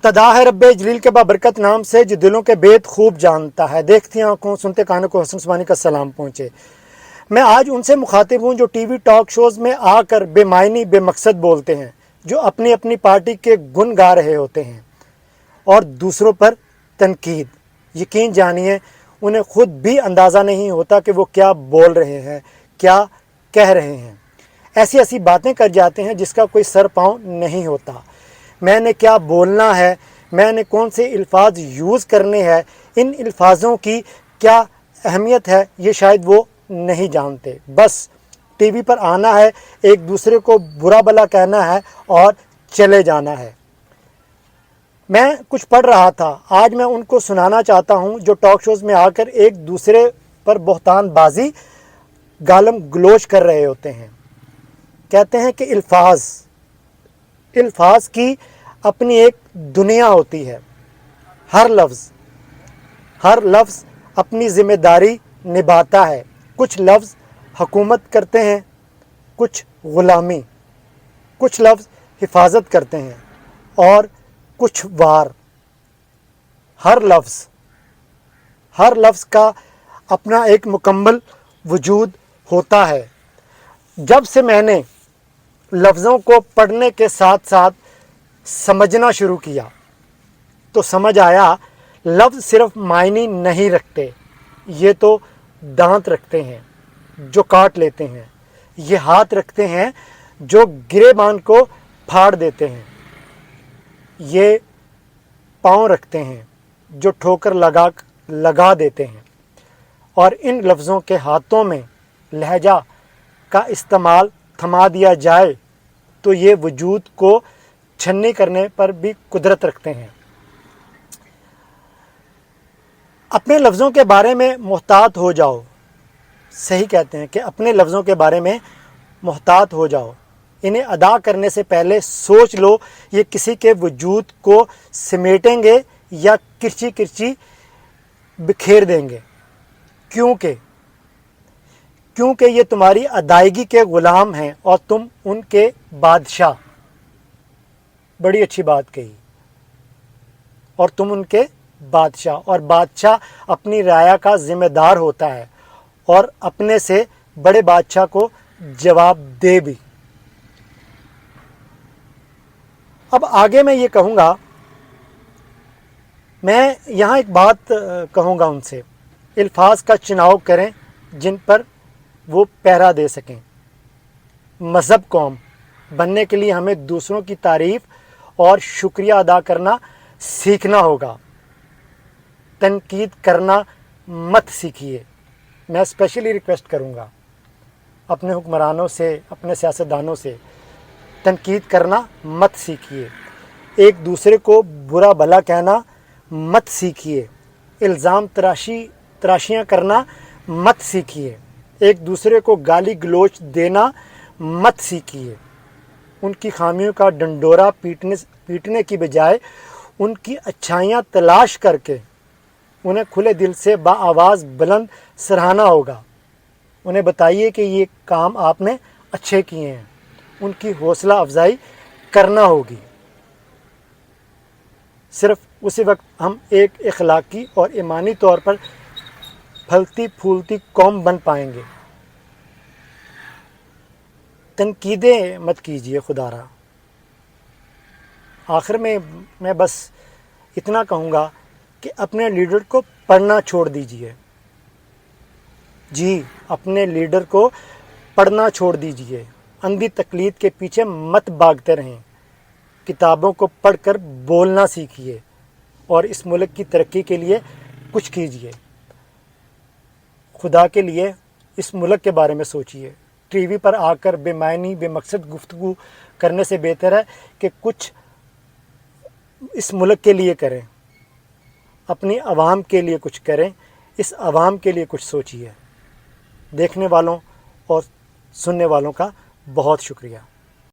तदा है रब्बे जलील के बाबरकत नाम से जो दिलों के बेत खूब जानता है। देखती आंखों सुनते कानों को हसन सुबानी का सलाम पहुँचे। मैं आज उनसे मुखातिब हूँ जो टीवी टॉक शोज़ में आकर बेमायनी बेमकसद बोलते हैं, जो अपनी अपनी पार्टी के गुण गा रहे होते हैं और दूसरों पर तनकीद। यकीन जानिए उन्हें खुद भी अंदाज़ा नहीं होता कि वो क्या बोल रहे हैं, क्या कह रहे हैं। ऐसी ऐसी बातें कर जाते हैं जिसका कोई सर पाँव नहीं होता। मैंने क्या बोलना है, मैंने कौन से अल्फाज यूज़ करने हैं, इन अल्फाजों की क्या अहमियत है, ये शायद वो नहीं जानते। बस टीवी पर आना है, एक दूसरे को बुरा भला कहना है और चले जाना है। मैं कुछ पढ़ रहा था, आज मैं उनको सुनाना चाहता हूँ जो टॉक शोज़ में आकर एक दूसरे पर बहतानबाजी गालम गलोच कर रहे होते हैं। कहते हैं कि अल्फाज की अपनी एक दुनिया होती है। हर लफ्ज़ अपनी ज़िम्मेदारी निभाता है। कुछ लफ्ज़ हुकूमत करते हैं, कुछ ग़ुलामी, कुछ लफ्ज़ हिफाजत करते हैं और कुछ वार। हर लफ्ज़ का अपना एक मुकम्मल वजूद होता है। जब से मैंने लफ्ज़ों को पढ़ने के साथ साथ समझना शुरू किया तो समझ आया लफ्ज़ सिर्फ मायने नहीं रखते, ये तो दांत रखते हैं जो काट लेते हैं, ये हाथ रखते हैं जो गिरेबान को फाड़ देते हैं, ये पाँव रखते हैं जो ठोकर लगा देते हैं। और इन लफ्ज़ों के हाथों में लहजा का इस्तेमाल थमा दिया जाए तो ये वजूद को छन्नी करने पर भी कुदरत रखते हैं। अपने लफ्ज़ों के बारे में मुहतात हो जाओ। सही कहते हैं कि अपने लफ्ज़ों के बारे में मुहतात हो जाओ। इन्हें अदा करने से पहले सोच लो ये किसी के वजूद को समेटेंगे या किरची किरची बिखेर देंगे। क्योंकि ये तुम्हारी अदायगी के ग़ुलाम हैं और तुम उनके बादशाह। बड़ी अच्छी बात कही। और तुम उनके बादशाह, और बादशाह अपनी राया का ज़िम्मेदार होता है और अपने से बड़े बादशाह को जवाब दे भी। अब आगे मैं ये कहूँगा, मैं यहाँ एक बात कहूँगा उनसे, अल्फाज का चुनाव करें जिन पर वो पहरा दे सकें। मज़हब कौम बनने के लिए हमें दूसरों की तारीफ़ और शुक्रिया अदा करना सीखना होगा। तनकीद करना मत सीखिए। मैं स्पेशली रिक्वेस्ट करूँगा अपने हुक्मरानों से, अपने सियासतदानों से, तनकीद करना मत सीखिए। एक दूसरे को बुरा भला कहना मत सीखिए। इल्ज़ाम तराशियाँ करना मत सीखिए। एक दूसरे को गाली गलोच देना मत सीखिए। उनकी खामियों का डंडोरा पीटने की बजाय उनकी अच्छाइयाँ तलाश करके उन्हें खुले दिल से बाआवाज़ बुलंद सराहना होगा। उन्हें बताइए कि ये काम आपने अच्छे किए हैं। उनकी हौसला अफजाई करना होगी। सिर्फ उसी वक्त हम एक इखलाकी और ईमानी तौर पर फलती फूलती कौम बन पाएंगे। तनकीदें मत कीजिए खुदारा। आखिर में मैं बस इतना कहूँगा कि अपने लीडर को पढ़ना छोड़ दीजिए। जी, अपने लीडर को पढ़ना छोड़ दीजिए। अंधी तकलीद के पीछे मत भागते रहें। किताबों को पढ़कर बोलना सीखिए और इस मुल्क की तरक्की के लिए कुछ कीजिए। खुदा के लिए इस मुल्क के बारे में सोचिए। टीवी पर आकर बेमायनी बेमकसद गुफ्तगू करने से बेहतर है कि कुछ इस मुल्क के लिए करें, अपनी आवाम के लिए कुछ करें, इस आवाम के लिए कुछ सोचिए। देखने वालों और सुनने वालों का बहुत शुक्रिया।